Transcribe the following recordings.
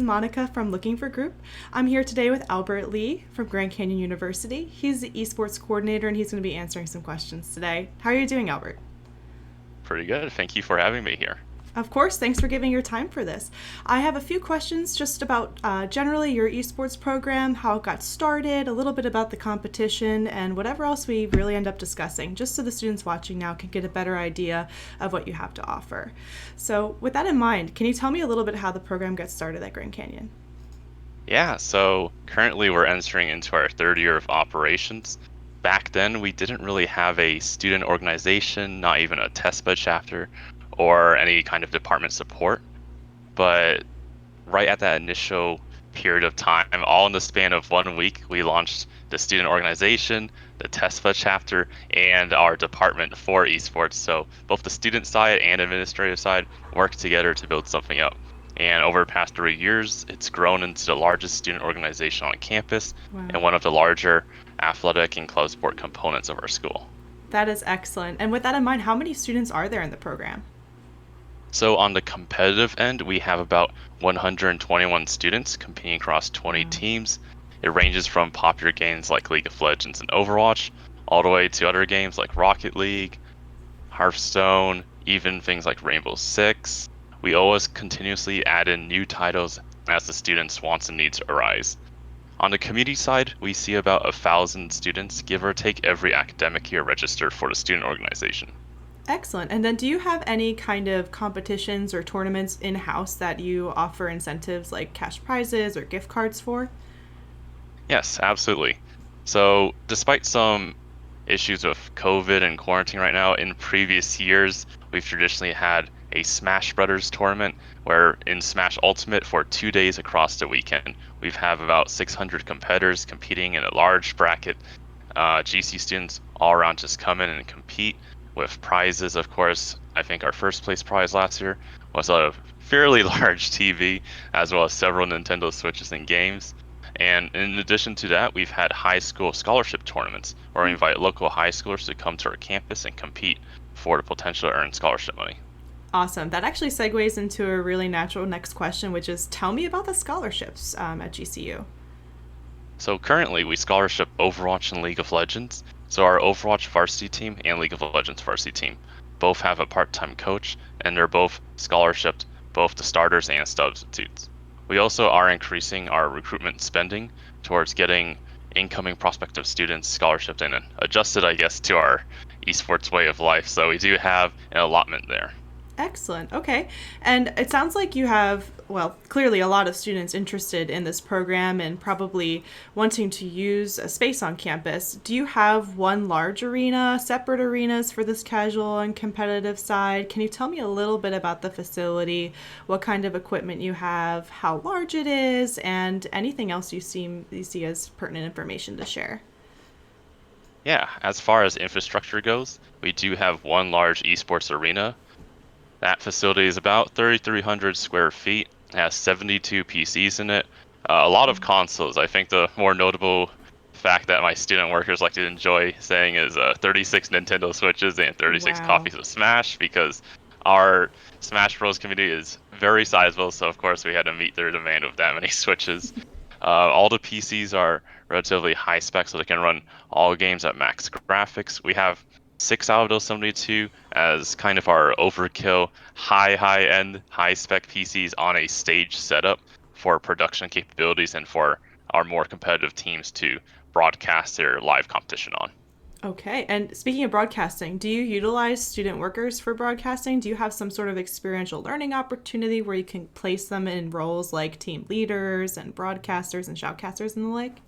is Monica from Looking for Group. I'm here today with Albert Lee from Grand Canyon University. He's the esports coordinator and he's going to be answering some questions today. How are you doing, Albert? Pretty good. Thank you for having me here. Of course, thanks for giving your time for this. I have a few questions just about generally your esports program, how it got started, a little bit about the competition, and whatever else we really end up discussing, just so the students watching now can get a better idea of what you have to offer. So, with that in mind, can you tell me a little bit how the program got started at Grand Canyon? Yeah, so currently we're entering into our third year of operations. Back then, we didn't really have a student organization, not even a test bed chapter, or any kind of department support. But right at that initial period of time, all in the span of 1 week, we launched the student organization, the TESPA chapter, and our department for esports. So both the student side and administrative side work together to build something up. And over the past 3 years, it's grown into the largest student organization on campus Wow. and one of the larger athletic and club sport components of our school. That is excellent. And with that in mind, how many students are there in the program? So on the competitive end, we have about 121 students competing across 20 Wow. teams. It ranges from popular games like League of Legends and Overwatch, all the way to other games like Rocket League, Hearthstone, even things like Rainbow Six. We always continuously add in new titles as the students' wants and needs arise. On the community side, we see about 1,000 students, give or take, every academic year registered for the student organization. Excellent. And then do you have any kind of competitions or tournaments in house that you offer incentives like cash prizes or gift cards for? Yes, absolutely. So, despite some issues with COVID and quarantine right now, in previous years, we've traditionally had a Smash Brothers tournament where in Smash Ultimate for 2 days across the weekend, we've have about 600 competitors competing in a large bracket. GC students all around just come in and compete with prizes. Of course, I think our first place prize last year was a fairly large TV, as well as several Nintendo Switches and games. And in addition to that, we've had high school scholarship tournaments where we invite local high schoolers to come to our campus and compete for the potential to earn scholarship money. Awesome. That actually segues into a really natural next question, which is tell me about the scholarships at GCU. So currently, we scholarship Overwatch and League of Legends. So our Overwatch varsity team and League of Legends varsity team both have a part-time coach, and they're both scholarshiped, both the starters and substitutes. We also are increasing our recruitment spending towards getting incoming prospective students scholarshiped and adjusted, I guess, to our esports way of life. So we do have an allotment there. Excellent. Okay. And it sounds like you have, well, clearly a lot of students interested in this program and probably wanting to use a space on campus. Do you have one large arena, separate arenas for this casual and competitive side? Can you tell me a little bit about the facility, what kind of equipment you have, how large it is, and anything else you see as pertinent information to share? Yeah, as far as infrastructure goes, we do have one large esports arena. That facility is about 3,300 square feet. It has 72 PCs in it. A lot of consoles. I think the more notable fact that my student workers like to enjoy saying is 36 Nintendo Switches and 36 Wow. copies of Smash because our Smash Bros. Community is very sizable. So, of course, we had to meet their demand with that many Switches. All the PCs are relatively high spec, so they can run all games at max graphics. We have six out of those 72 as kind of our overkill, high end, high spec PCs on a stage setup for production capabilities and for our more competitive teams to broadcast their live competition on. Okay. And speaking of broadcasting, do you utilize student workers for broadcasting? Do you have some sort of experiential learning opportunity where you can place them in roles like team leaders and broadcasters and shoutcasters and the like?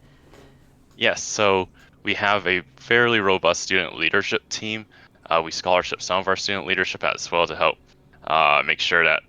Yes, so we have a fairly robust student leadership team. We scholarship some of our student leadership as well to help make sure that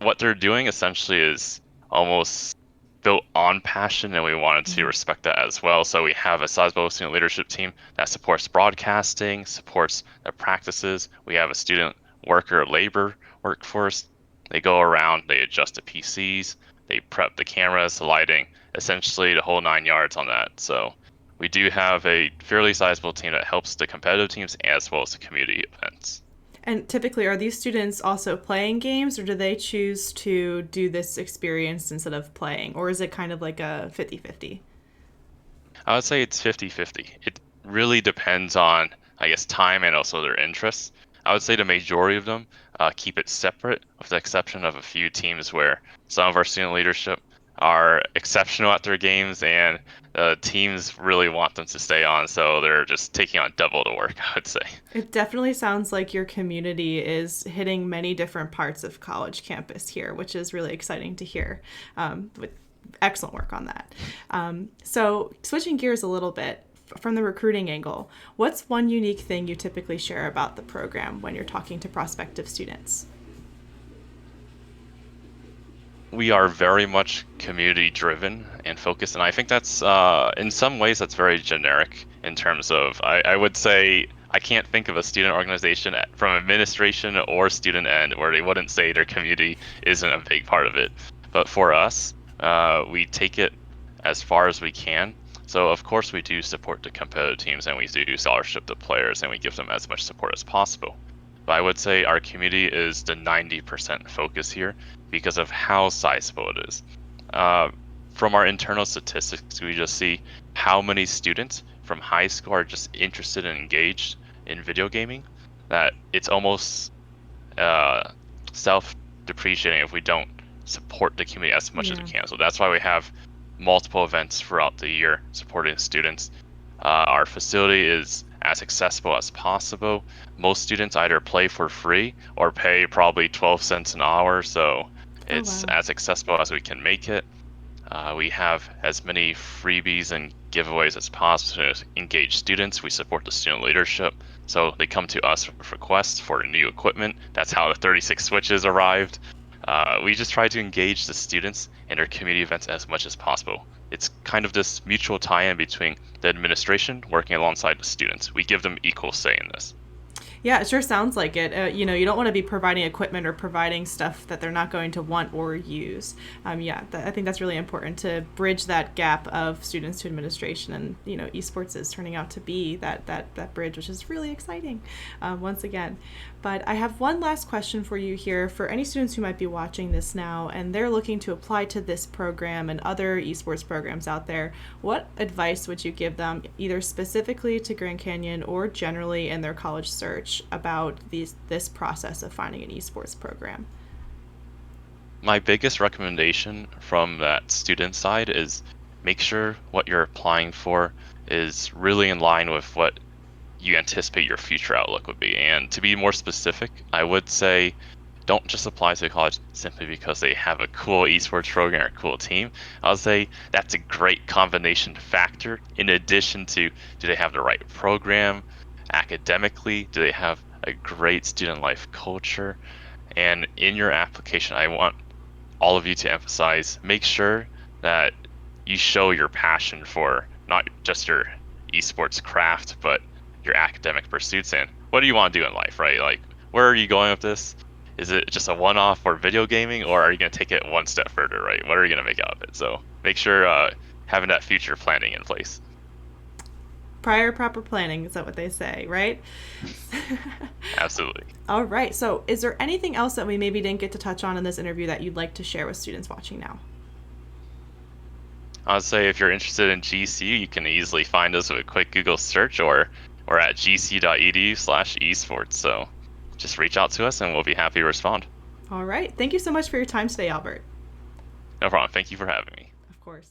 what they're doing essentially is almost built on passion, and we wanted to respect that as well. So we have a sizable student leadership team that supports broadcasting, supports their practices. We have a student worker labor workforce. They go around, they adjust the PCs, they prep the cameras, the lighting, essentially the whole 9 yards on that. So we do have a fairly sizable team that helps the competitive teams as well as the community events. And typically, are these students also playing games, or do they choose to do this experience instead of playing? Or is it kind of like a 50-50? I would say it's 50-50. It really depends on, I guess, time and also their interests. I would say the majority of them keep it separate, with the exception of a few teams where some of our student leadership are exceptional at their games and teams really want them to stay on, so they're just taking on double the work, I would say. It definitely sounds like your community is hitting many different parts of college campus here, which is really exciting to hear. With excellent work on that. So, switching gears a little bit from the recruiting angle, what's one unique thing you typically share about the program when you're talking to prospective students? We are very much community driven and focused, and I think that's in some ways that's very generic in terms of I would say I can't think of a student organization from administration or student end where they wouldn't say their community isn't a big part of it. But for us, we take it as far as we can. So of course we do support the competitive teams and we do scholarship the players and we give them as much support as possible. But I would say our community is the 90% focus here because of how sizable it is. Uh, from our internal statistics, we just see how many students from high school are just interested and engaged in video gaming that it's almost self-depreciating if we don't support the community as much as we Yeah. can. So that's why we have multiple events throughout the year supporting students. Our facility is as accessible as possible. Most students either play for free or pay probably 12 cents an hour, so Oh, it's wow. as accessible as we can make it. We have as many freebies and giveaways as possible to engage students. We support the student leadership, so they come to us with requests for new equipment. That's how the 36 switches arrived. We just try to engage the students in our community events as much as possible. It's kind of this mutual tie-in between the administration working alongside the students. We give them equal say in this. Yeah, it sure sounds like it. You don't want to be providing equipment or providing stuff that they're not going to want or use. I think that's really important to bridge that gap of students to administration, and esports is turning out to be that bridge, which is really exciting. Once again, but I have one last question for you here for any students who might be watching this now and they're looking to apply to this program and other esports programs out there. What advice would you give them, either specifically to Grand Canyon or generally in their college search, about this process of finding an esports program? My biggest recommendation from that student side is make sure what you're applying for is really in line with what you anticipate your future outlook would be. And to be more specific, I would say don't just apply to college simply because they have a cool esports program or a cool team. I would say that's a great combination factor. In addition to, do they have the right program academically? Do they have a great student life culture? And in your application, I want all of you to emphasize, make sure that you show your passion for not just your esports craft, but your academic pursuits and what do you want to do in life, right? Like, where are you going with this? Is it just a one-off for video gaming, or are you going to take it one step further, right? What are you going to make out of it? So make sure having that future planning in place. Prior proper planning, is that what they say, right? Absolutely. All right. So, is there anything else that we maybe didn't get to touch on in this interview that you'd like to share with students watching now? I would say if you're interested in GCU, you can easily find us with a quick Google search or at gc.edu/esports. So just reach out to us and we'll be happy to respond. All right. Thank you so much for your time today, Albert. No problem. Thank you for having me. Of course.